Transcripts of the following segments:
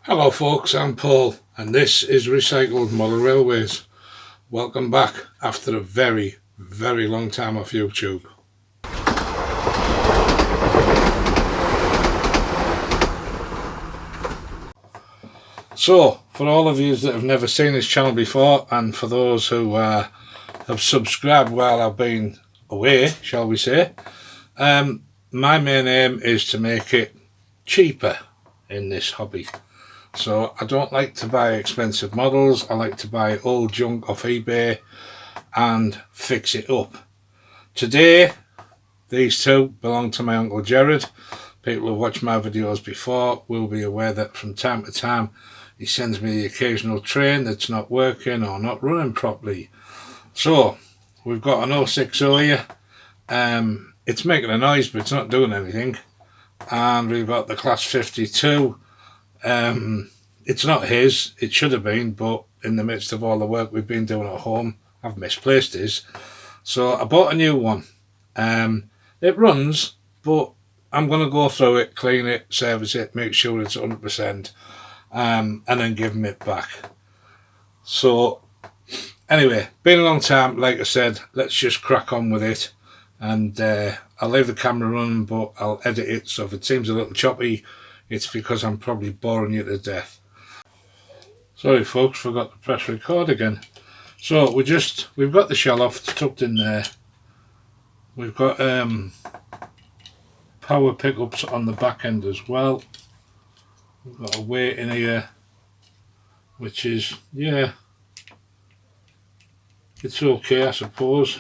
Hello folks, I'm Paul and this is Recycled Model Railways. Welcome back after a very long time off YouTube. So, for all of you that have never seen this channel before, and for those who have subscribed while I've been away, shall we say, my main aim is to make it cheaper in this hobby. So I don't like to buy expensive models. I like to buy old junk off eBay and fix it up. Today, these two belong to my Uncle Jared. People who watched my videos before will be aware that from time to time he sends me the occasional train that's not working or not running properly. So we've got an 060 here. It's making a noise but it's not doing anything. And we've got the Class 52. It's not his, it should have been, but in the midst of all the work we've been doing at home, I've misplaced his. So I bought a new one. It runs, but I'm going to go through it, clean it, service it, make sure it's 100%, and then give him it back. So anyway, been a long time, like I said, let's just crack on with it. And I'll leave the camera running, but I'll edit it, so if it seems a little choppy, it's because I'm probably boring you to death. Sorry folks, forgot to press record again. So we've got the shell off, it's tucked in there. We've got power pickups on the back end as well. We've got a weight in here, which is, yeah, it's okay I suppose.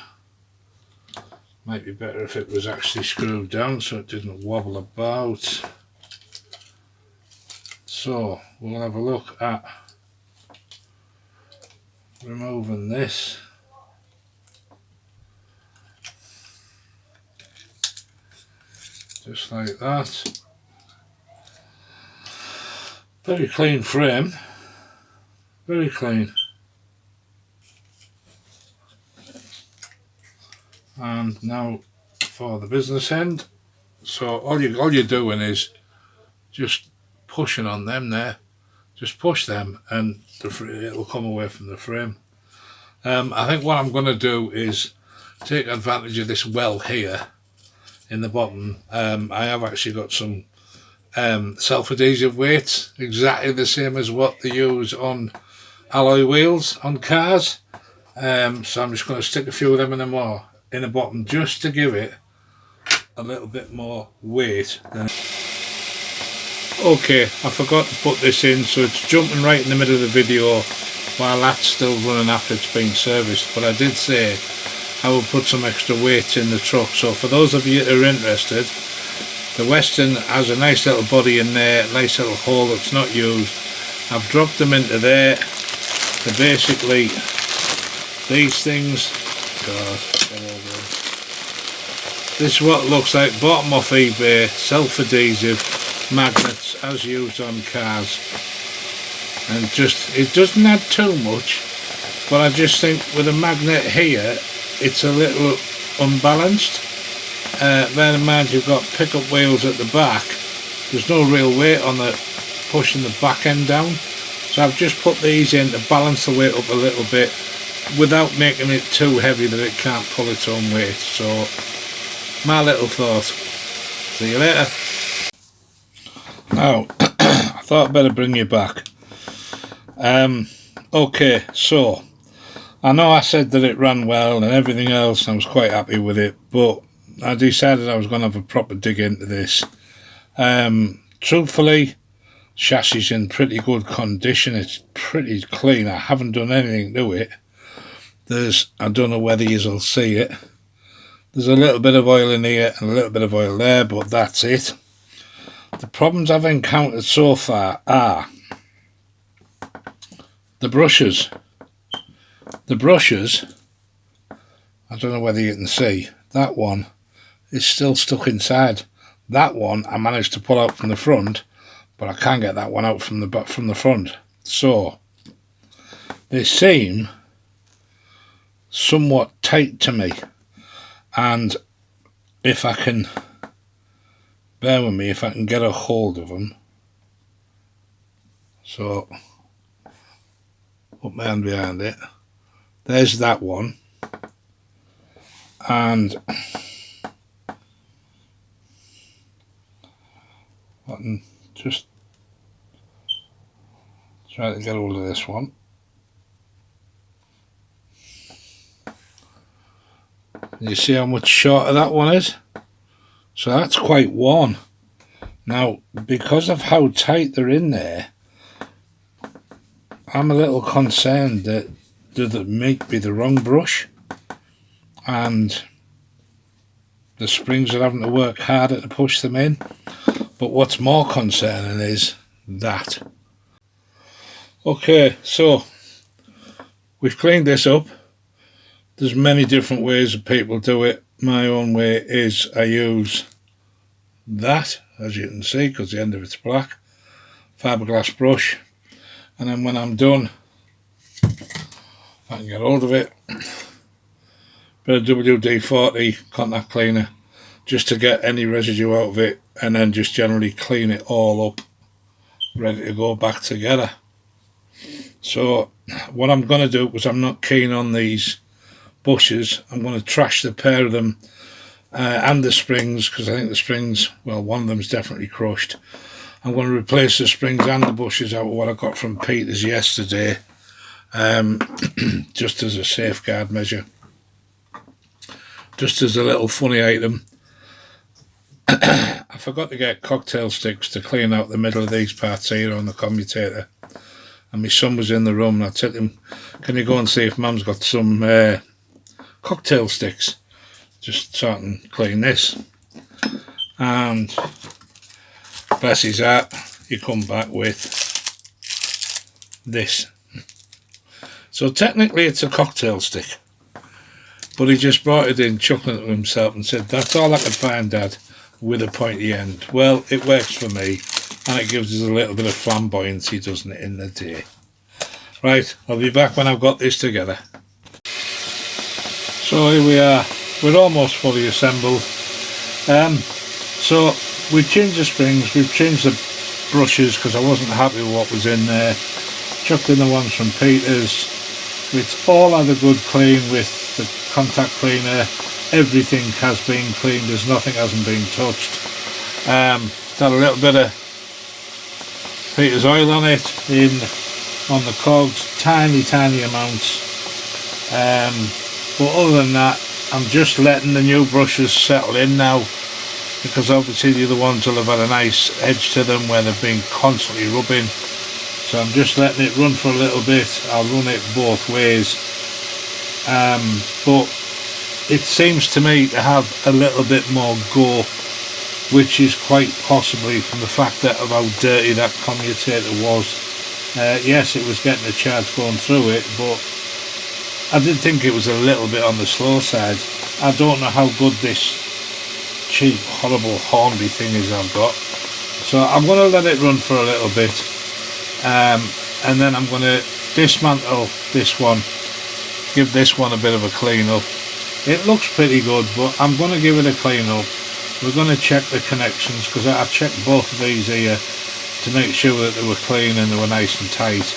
Might be better if it was actually screwed down so it didn't wobble about. So we'll have a look at removing this. Just like that. Very clean frame. Very clean. And now for the business end. So all you're doing is just pushing on them there. Just push them and it'll come away from the frame. I think what I'm going to do is take advantage of this well here in the bottom. I have actually got some self-adhesive weights, exactly the same as what they use on alloy wheels on cars. So I'm just going to stick a few of them in the bottom just to give it a little bit more weight than. Okay, I forgot to put this in, so it's jumping right in the middle of the video while that's still running after it's been serviced, but I did say I will put some extra weight in the truck. So for those of you that are interested, the Western has a nice little body in there, nice little hole that's not used. I've dropped them into there. They're basically these things. God, this is what it looks like, bottom off eBay, self-adhesive magnets as used on cars, and it doesn't add too much, but I just think with a magnet here it's a little unbalanced. Bear in mind you've got pickup wheels at the back, there's no real weight on the pushing the back end down, so I've just put these in to balance the weight up a little bit without making it too heavy that it can't pull its own weight. So my little thought. See you later. Now, I thought I'd better bring you back. Okay, so I know I said that it ran well and everything else, and I was quite happy with it, but I decided I was going to have a proper dig into this. Truthfully, chassis is in pretty good condition. It's pretty clean. I haven't done anything to it. I don't know whether you'll see it. There's a little bit of oil in here and a little bit of oil there, but that's it. The problems I've encountered so far are the brushes. The brushes, I don't know whether you can see, that one is still stuck inside. That one I managed to pull out from the front, but I can't get that one out from the front. So they seem somewhat tight to me, and if I can bear with me, if I can get a hold of them So put my hand behind it. There's that one, and I can just try to get hold of this one. You see how much shorter that one is? So that's quite worn. Now, because of how tight they're in there, I'm a little concerned that it might be the wrong brush and the springs are having to work harder to push them in. But what's more concerning is that. Okay, so we've cleaned this up. There's many different ways that people do it. My own way is I use that, as you can see, because the end of it's black, fiberglass brush, and then when I'm done, I can get hold of it, bit of WD-40 contact cleaner, just to get any residue out of it, and then just generally clean it all up, ready to go back together. So what I'm going to do, because I'm not keen on these bushes, I'm going to trash the pair of them and the springs, because I think the springs, well, one of them's definitely crushed. I'm going to replace the springs and the bushes out of what I got from Peters yesterday, just as a safeguard measure, just as a little funny item. I forgot to get cocktail sticks to clean out the middle of these parts here on the commutator, and my son was in the room and I told him, can you go and see if Mum's got some cocktail sticks, just so I can clean this. And bless his heart, he come back with this. So technically it's a cocktail stick, but he just brought it in chuckling to himself and said, that's all I could find, Dad, with a pointy end. Well, it works for me, and it gives us a little bit of flamboyancy, doesn't it, in the day. Right, I'll be back when I've got this together. So here we are, we're almost fully assembled. So we've changed the springs, we've changed the brushes because I wasn't happy with what was in there. Chucked in the ones from Peters. It's all had a good clean with the contact cleaner. Everything has been cleaned, there's nothing hasn't been touched. Got a little bit of Peters oil on it, on the cogs, tiny amounts. But other than that, I'm just letting the new brushes settle in now, because obviously the other ones will have had a nice edge to them where they've been constantly rubbing. So I'm just letting it run for a little bit. I'll run it both ways. But it seems to me to have a little bit more go, which is quite possibly from the fact that of how dirty that commutator was. Yes, it was getting a charge going through it, but I did think it was a little bit on the slow side. I don't know how good this cheap, horrible Hornby thing is I've got. So I'm going to let it run for a little bit. And then I'm going to dismantle this one, give this one a bit of a clean up. It looks pretty good, but I'm going to give it a clean up. We're going to check the connections, because I checked both of these here to make sure that they were clean and they were nice and tight.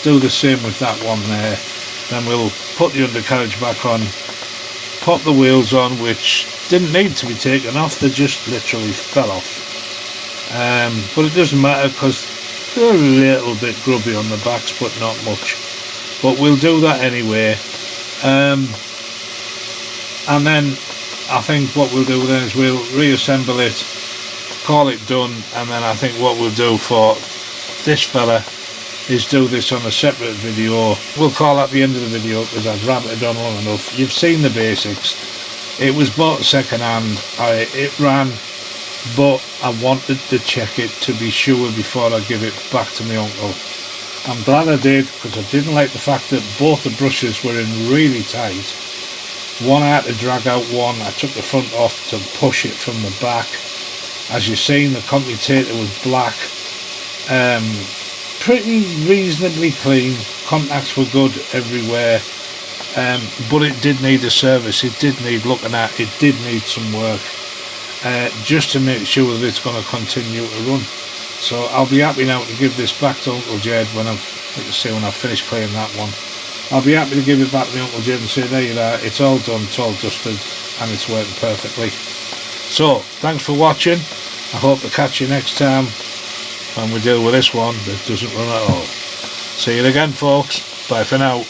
Do the same with that one there. Then we'll put the undercarriage back on, pop the wheels on, which didn't need to be taken off, they just literally fell off. But it doesn't matter because they're a little bit grubby on the backs, but not much. But we'll do that anyway. And then I think what we'll do then is we'll reassemble it, call it done, and then I think what we'll do for this fella is do this on a separate video. We'll call that the end of the video because I've rabbited on long enough. You've seen the basics. It was bought second hand. It ran, but I wanted to check it to be sure before I give it back to my uncle. I'm glad I did, because I didn't like the fact that both the brushes were in really tight. One I had to drag out one. I took the front off to push it from the back. As you've seen, the commutator was black. Pretty reasonably clean, contacts were good everywhere, but it did need a service, it did need looking at, it did need some work, just to make sure that it's going to continue to run. So I'll be happy now to give this back to Uncle Jed when I've finished cleaning that one. I'll be happy to give it back to my Uncle Jed and say, there you are, it's all done, it's all dusted, and it's working perfectly. So, thanks for watching. I hope to catch you next time when we deal with this one that doesn't run at all. See you again, folks. Bye for now.